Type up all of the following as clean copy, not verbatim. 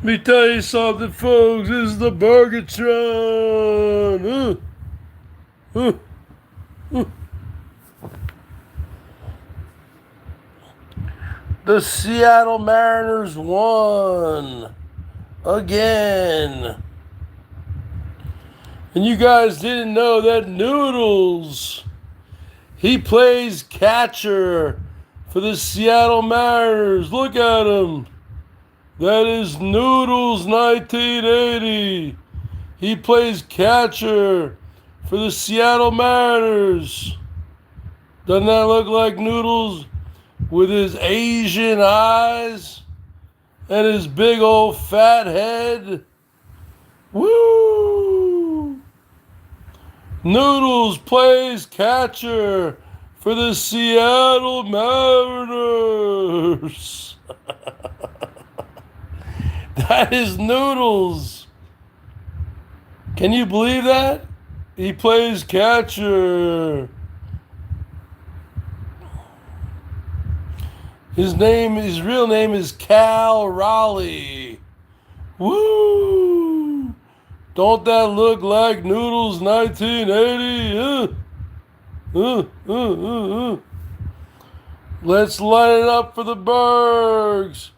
me tell you something, folks. This is the Bergatron. Uh, uh. The Seattle Mariners won again. And you guys didn't know that Noodles, he plays catcher for the Seattle Mariners. Look at him. That is Noodles 1980. He plays catcher for the Seattle Mariners. Doesn't that look like Noodles with his Asian eyes and his big old fat head? Woo! Noodles plays catcher for the Seattle Mariners. That is Noodles. Can you believe that? He plays catcher. His real name is Cal Raleigh. Woo! Don't that look like Noodles 1980? Let's light it up for the Bergs.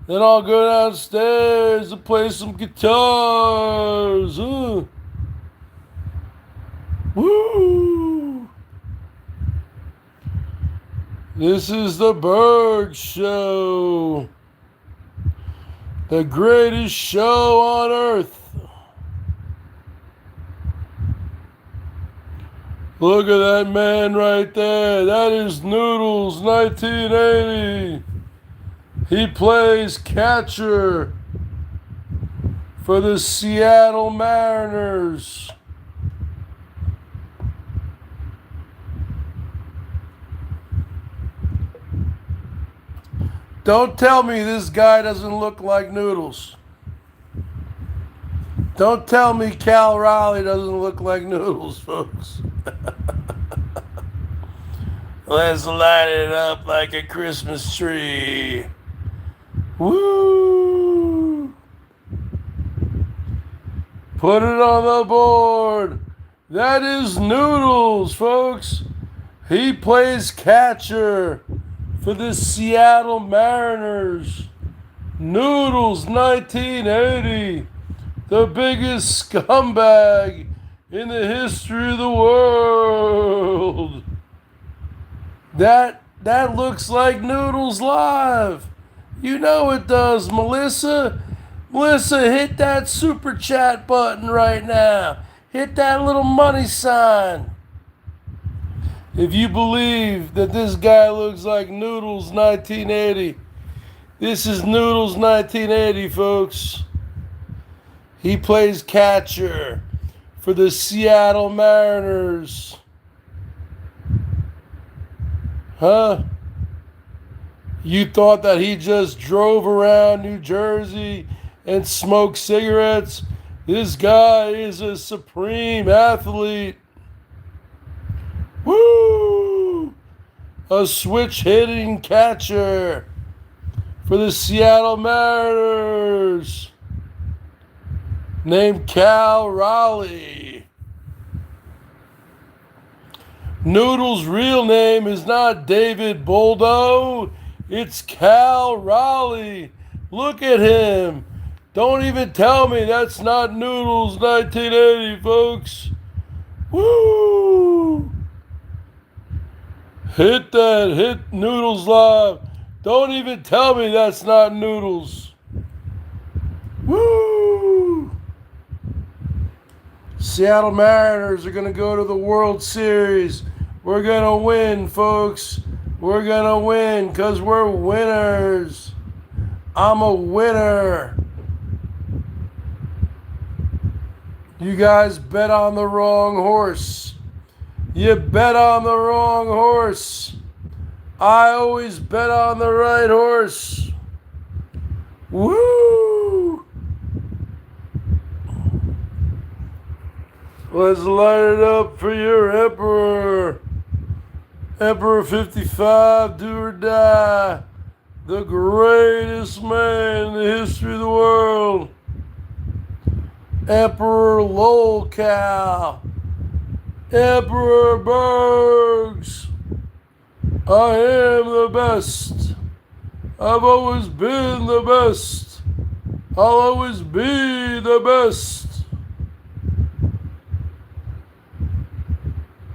Then I'll go downstairs to play some guitars. Woo! This is the BERGS Show. The greatest show on earth. Look at that man right there. That is Noodles 1980. He plays catcher for the Seattle Mariners. Don't tell me this guy doesn't look like Noodles. Don't tell me Cal Raleigh doesn't look like Noodles, folks. Let's light it up like a Christmas tree. Woo! Put it on the board. That is Noodles, folks. He plays catcher for the Seattle Mariners. Noodles 1980. The biggest scumbag in the history of the world. That looks like Noodles live. You know it does, Melissa. Melissa, hit that super chat button right now. Hit that little money sign. If you believe that this guy looks like Noodles 1980, this is Noodles 1980, folks. He plays catcher for the Seattle Mariners. Huh? You thought that he just drove around New Jersey and smoked cigarettes? This guy is a supreme athlete. Woo! A switch-hitting catcher for the Seattle Mariners named Cal Raleigh. Noodles' real name is not David Boldo. It's Cal Raleigh. Look at him. Don't even tell me that's not Noodles 1980, folks. Woo! Hit Noodles live. Don't even tell me that's not Noodles. Woo! Seattle Mariners are going to go to the World Series. We're going to win, folks. We're going to win because we're winners. I'm a winner. You guys bet on the wrong horse. You bet on the wrong horse. I always bet on the right horse. Woo! Let's light it up for your Emperor. Emperor 55, do or die. the greatest man in the history of the world, Emperor Lolcow, Emperor Bergs. I am the best. I've always been the best. I'll always be the best.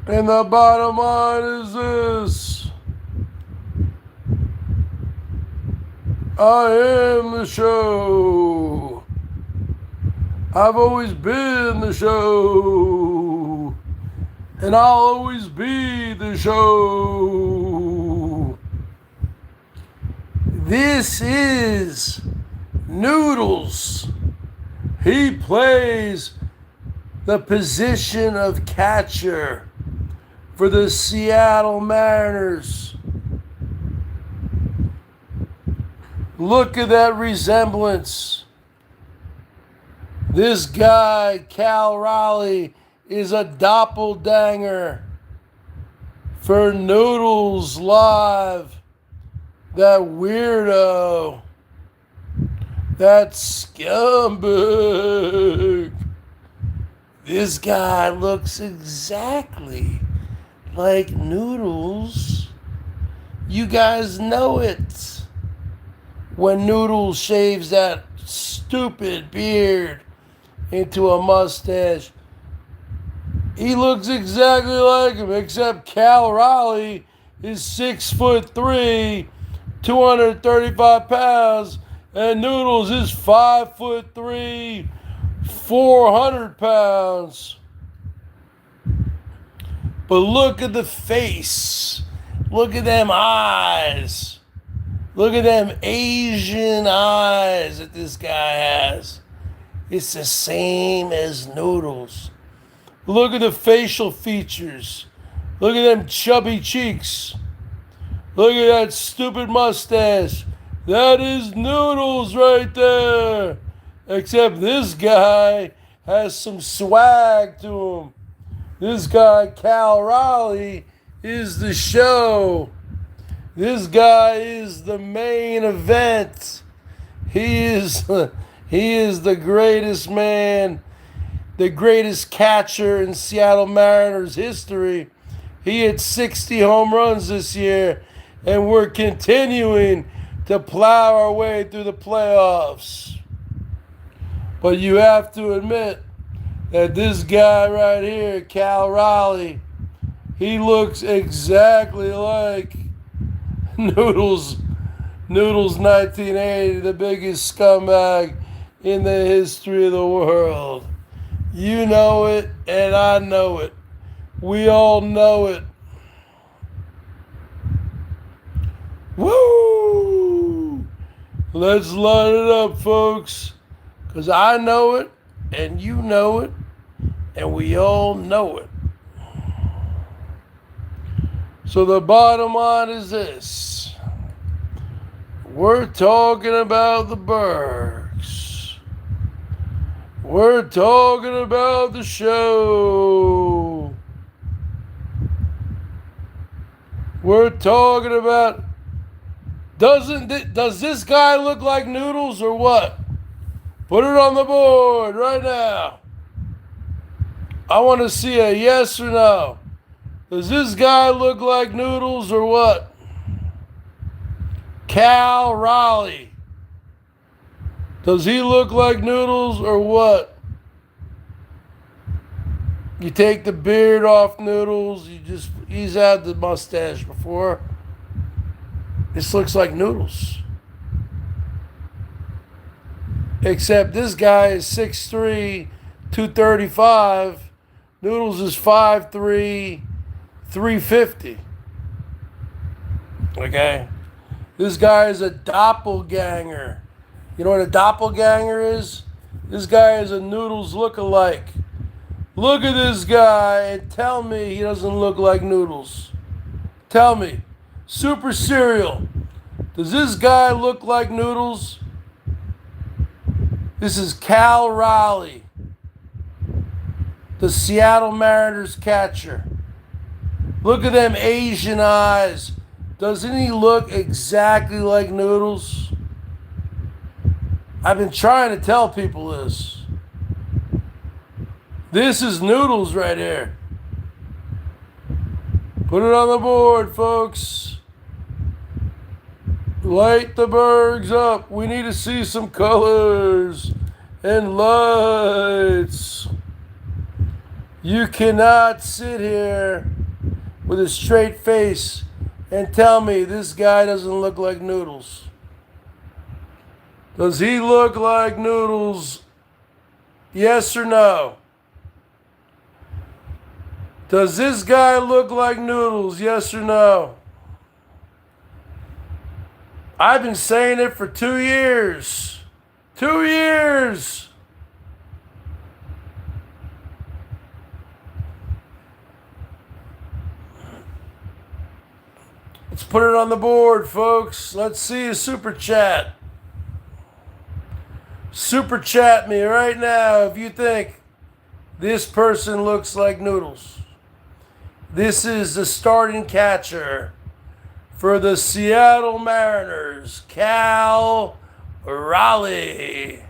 And the bottom line is this. I am the show. I've always been the show. And I'll always be the show. This is Noodles. He plays the position of catcher for the Seattle Mariners. Look at that resemblance. This guy, Cal Raleigh, is a doppelganger for Noodles Live. That weirdo. That scumbag. This guy looks exactly like Noodles. You guys know it. When Noodles shaves that stupid beard into a mustache, he looks exactly like him, except Cal Raleigh is 6'3", 235 pounds, and Noodles is 5'3", 400 pounds. But look at the face. Look at them eyes. Look at them Asian eyes that this guy has. It's the same as Noodles. Look at the facial features. Look at them chubby cheeks. Look at that stupid mustache. That is Noodles right there. Except this guy has some swag to him. This guy, Cal Raleigh, is the show. This guy is the main event. He is the greatest man, the greatest catcher in Seattle Mariners history. He hit 60 home runs this year, and we're continuing to plow our way through the playoffs. But you have to admit that this guy right here, Cal Raleigh, he looks exactly like Noodles 1980, the biggest scumbag in the history of the world. You know it, and I know it. We all know it. Woo! Let's light it up, folks. Because I know it, and you know it, and we all know it. So the bottom line is this. We're talking about the Bergs. We're talking about the show. We're talking about... Does this guy look like Noodles or what? Put it on the board right now. I want to see a yes or no. Does this guy look like Noodles or what? Cal Raleigh. Does he look like Noodles or what? You take the beard off Noodles. He's had the mustache before. This looks like Noodles. Except this guy is 6'3", 235. Noodles is 5'3", 350. Okay? This guy is a doppelganger. You know what a doppelganger is? This guy is a Noodles look-alike. Look at this guy and tell me he doesn't look like Noodles. Tell me. Super Cereal. Does this guy look like Noodles? This is Cal Raleigh, the Seattle Mariners catcher. Look at them Asian eyes. Doesn't he look exactly like Noodles? I've been trying to tell people this. This is Noodles right here. Put it on the board, folks. Light the Bergs up. We need to see some colors and lights. You cannot sit here with a straight face and tell me this guy doesn't look like Noodles. Does he look like Noodles? Yes or no? Does this guy look like Noodles? Yes or no? I've been saying it for 2 years. 2 years. Let's put it on the board, folks. Let's see a super chat. Super chat me right now if you think this person looks like Noodles. This is the starting catcher for the Seattle Mariners, Cal Raleigh.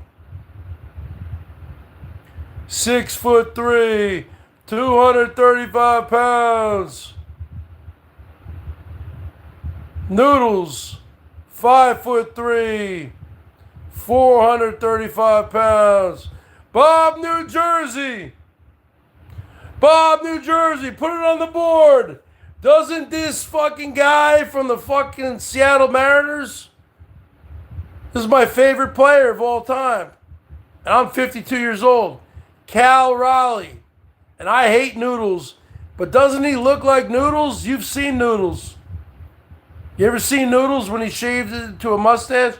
6'3", 235 pounds. Noodles, 5'3", 435 pounds. Bob, New Jersey. Bob, New Jersey, put it on the board. Doesn't this fucking guy from the fucking Seattle Mariners? This is my favorite player of all time. And I'm 52 years old. Cal Raleigh. And I hate Noodles. But doesn't he look like Noodles? You've seen Noodles. You ever seen Noodles when he shaved it to a mustache?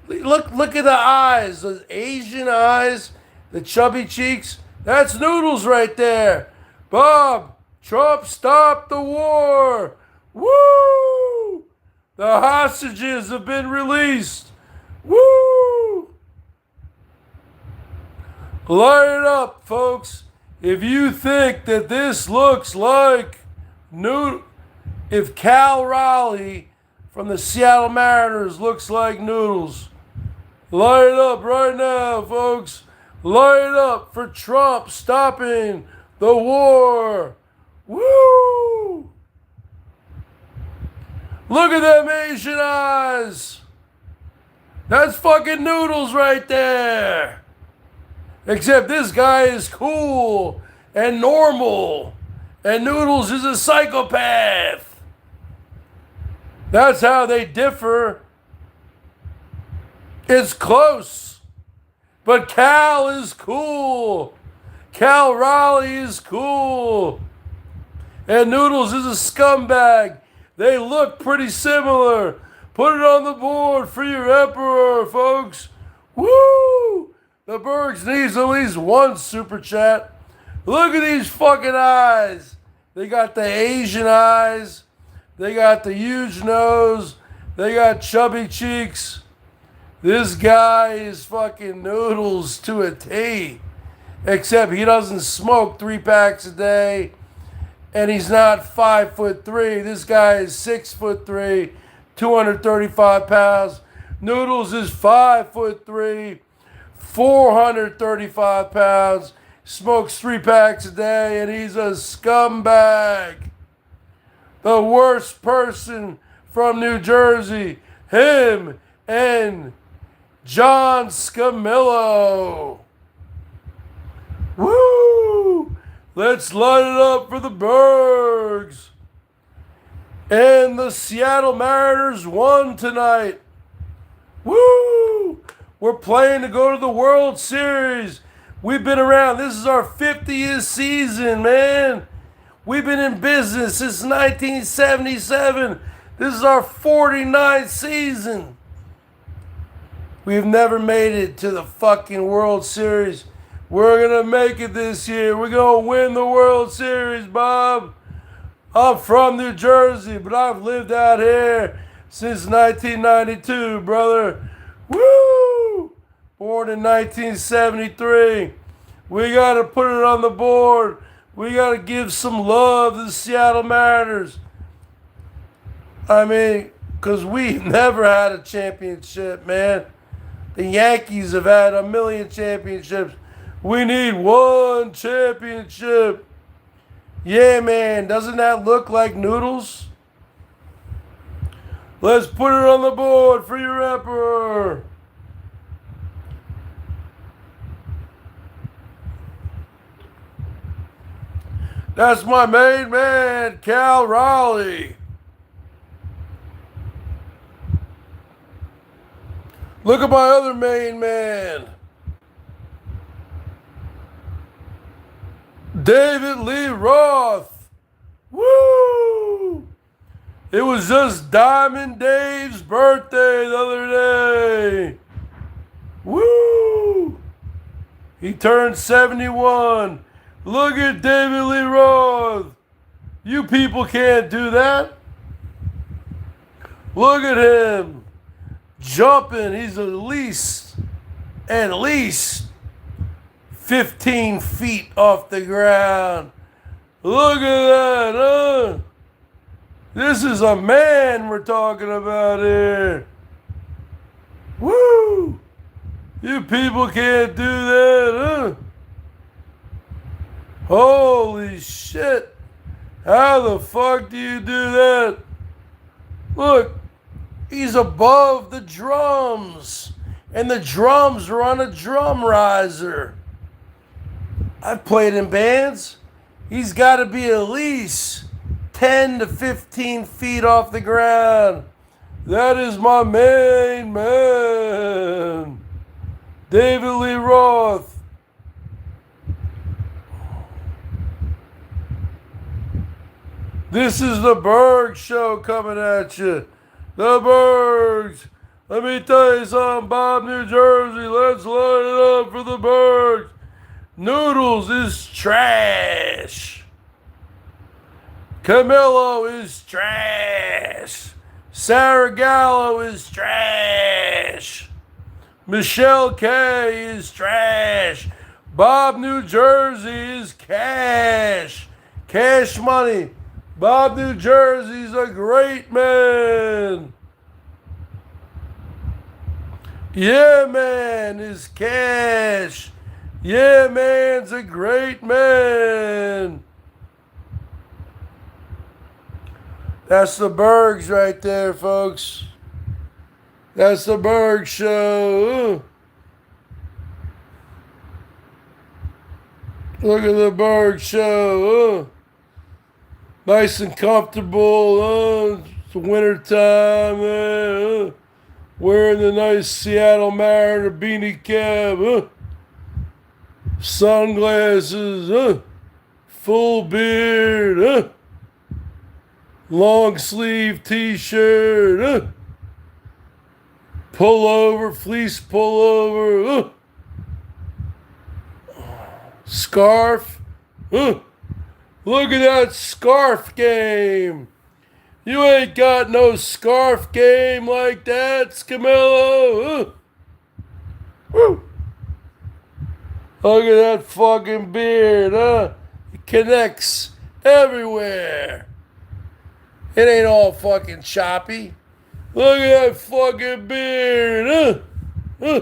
Look at the eyes, those Asian eyes, the chubby cheeks. That's Noodles right there. Bob, Trump stopped the war. Woo! The hostages have been released. Woo! Light it up, folks. If you think that this looks like if Cal Raleigh from the Seattle Mariners looks like Noodles, light it up right now, folks. Light it up for Trump stopping the war. Woo! Look at them Asian eyes. That's fucking Noodles right there. Except this guy is cool and normal. And Noodles is a psychopath. That's how they differ. It's close. But Cal is cool. Cal Raleigh is cool. And Noodles is a scumbag. They look pretty similar. Put it on the board for your emperor, folks. Woo! The Bergs needs at least one super chat. Look at these fucking eyes. They got the Asian eyes. They got the huge nose. They got chubby cheeks. This guy is fucking Noodles to a T. Except he doesn't smoke 3 packs a day. And he's not 5'3". This guy is 6'3", 235 pounds. Noodles is 5'3", 435 pounds. Smokes 3 packs a day, and he's a scumbag. The worst person from New Jersey. Him and John Scamillo. Woo! Let's light it up for the Bergs. And the Seattle Mariners won tonight. Woo! We're playing to go to the World Series. We've been around. This is our 50th season, man. We've been in business since 1977. This is our 49th season. We've never made it to the fucking World Series. We're going to make it this year. We're going to win the World Series, Bob. I'm from New Jersey, but I've lived out here since 1992, brother. Woo! Born in 1973. We got to put it on the board. We got to give some love to the Seattle Mariners. I mean, because we've never had a championship, man. The Yankees have had a million championships. We need one championship. Yeah, man. Doesn't that look like Noodles? Let's put it on the board for your emperor. That's my main man, Cal Raleigh. Look at my other main man, David Lee Roth. Woo! It was just Diamond Dave's birthday the other day. Woo! He turned 71. Look at David Lee Roth. You people can't do that. Look at him. Jumping. He's at least 15 feet off the ground. Look at that, huh? This is a man we're talking about here. Woo! You people can't do that, huh? Holy shit. How the fuck do you do that? Look, he's above the drums. And the drums are on a drum riser. I've played in bands. He's got to be at least 10 to 15 feet off the ground. That is my main man, David Lee Roth. This is the BERGS Show coming at you. The BERGS. Let me tell you something, Bob, New Jersey. Let's light it up for the BERGS. Noodles is trash. Camillo is trash. Sarah Gallo is trash. Michelle K is trash. Bob, New Jersey is cash. Cash money. Bob, New Jersey's a great man. Yeah, man is cash. Yeah, man's a great man. That's the BERGS right there, folks. That's the BERGS Show. Look at the BERGS Show. Nice and comfortable. It's winter time. Wearing the nice Seattle Mariner beanie cap. Sunglasses. Full beard. Long sleeve t-shirt. Pullover, fleece pullover. Scarf. Look at that scarf game. You ain't got no scarf game like that, Camillo. Woo. Look at that fucking beard, huh? It connects everywhere. It ain't all fucking choppy. Look at that fucking beard, huh?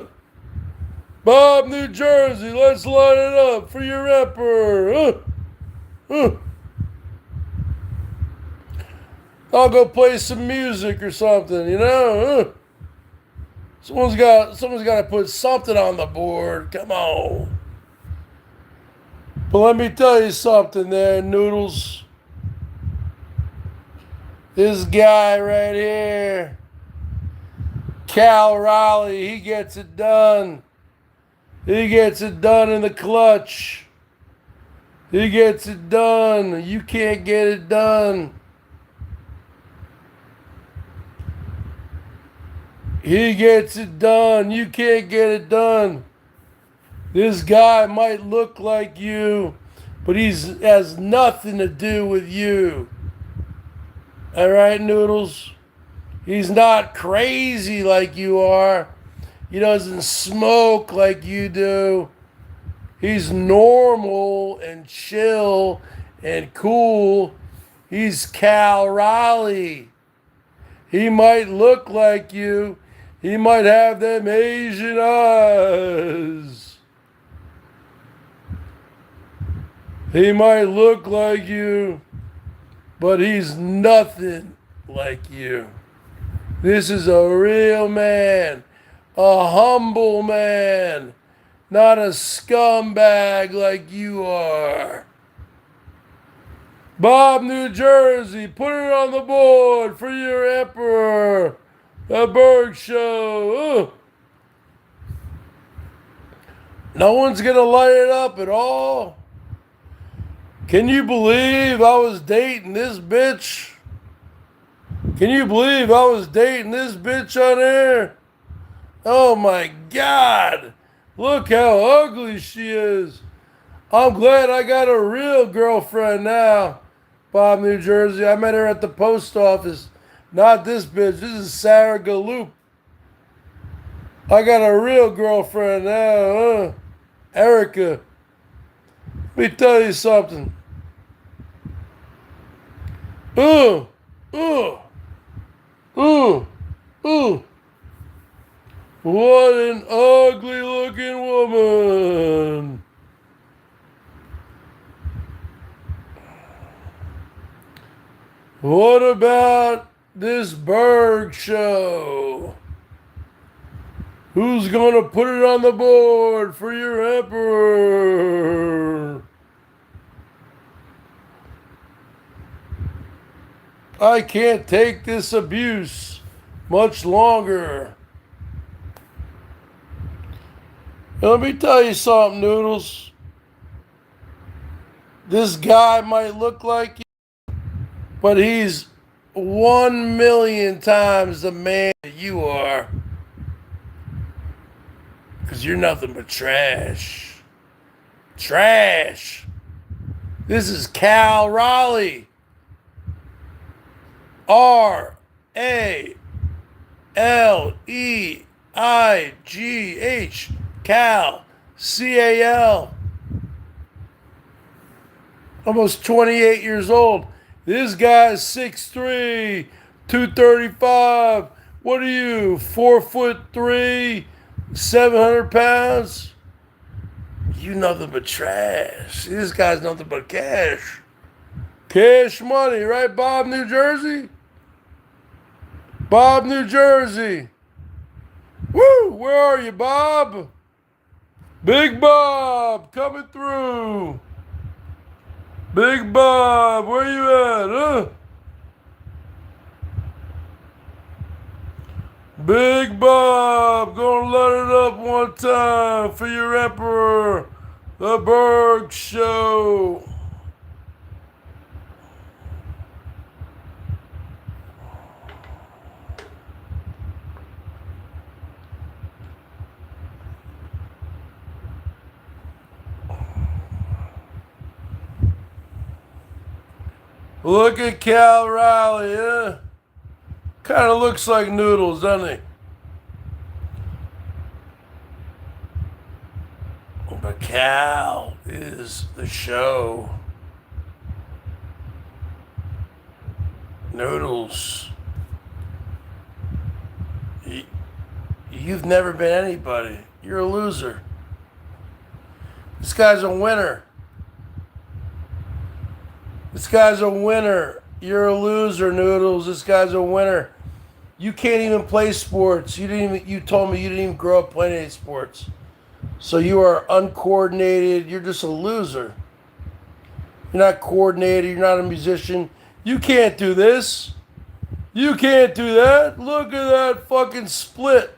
Bob, New Jersey, let's light it up for your emperor, I'll go play some music or something, you know? Someone's got to put something on the board. Come on. But let me tell you something there, Noodles. This guy right here, Cal Raleigh, he gets it done. He gets it done in the clutch. He gets it done. You can't get it done. He gets it done. You can't get it done. This guy might look like you, but he has nothing to do with you. All right, Noodles? He's not crazy like you are. He doesn't smoke like you do. He's normal and chill and cool. He's Cal Raleigh. He might look like you. He might have them Asian eyes. He might look like you, but he's nothing like you. This is a real man, a humble man, not a scumbag like you are. Bob, New Jersey, put it on the board for your emperor, the BERGS Show. No one's going to light it up at all. Can you believe I was dating this bitch? Can you believe I was dating this bitch on air? Oh my God. Look how ugly she is. I'm glad I got a real girlfriend now. Bob, New Jersey. I met her at the post office. Not this bitch. This is Sarah Galoop. I got a real girlfriend now, Erica. Let me tell you something. Ooh. What an ugly looking woman. What about this BERGS Show? Who's gonna put it on the board for your emperor? I can't take this abuse much longer. Let me tell you something, Noodles. This guy might look like you, but he's 1,000,000 times the man that you are. Because you're nothing but trash. Trash. This is Cal Raleigh. RALEIGH. Cal. CAL. Almost 28 years old. This guy's 6'3", 235. What are you, 4'3", 700 pounds? You nothing but trash. This guy's nothing but cash. Cash money, right, Bob, New Jersey? Bob, New Jersey. Woo! Where are you, Bob? Big Bob coming through. Big Bob, where you at, huh? Big Bob, gonna let it up one time for your emperor, the BERGS Show. Look at Cal Raleigh, huh? Kind of looks like Noodles, doesn't he? But Cal is the show. Noodles. You've never been anybody. You're a loser. This guy's a winner. This guy's a winner. You're a loser, Noodles. This guy's a winner. You can't even play sports. You told me you didn't even grow up playing any sports. So you are uncoordinated. You're just a loser. You're not coordinated. You're not a musician. You can't do this. You can't do that. Look at that fucking split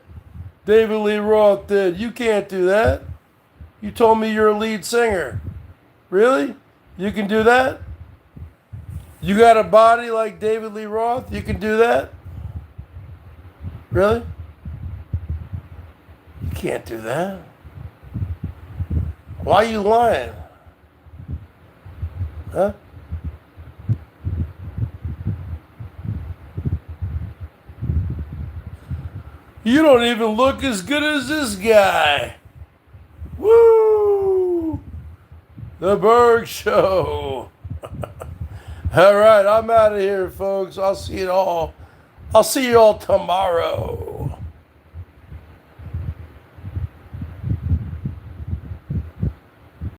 David Lee Roth did. You can't do that. You told me you're a lead singer. Really? You can do that? You got a body like David Lee Roth? You can do that? Really? You can't do that. Why are you lying? Huh? You don't even look as good as this guy. Woo! The BERGS Show. All right, I'm out of here, folks. I'll see you all I'll see you all tomorrow.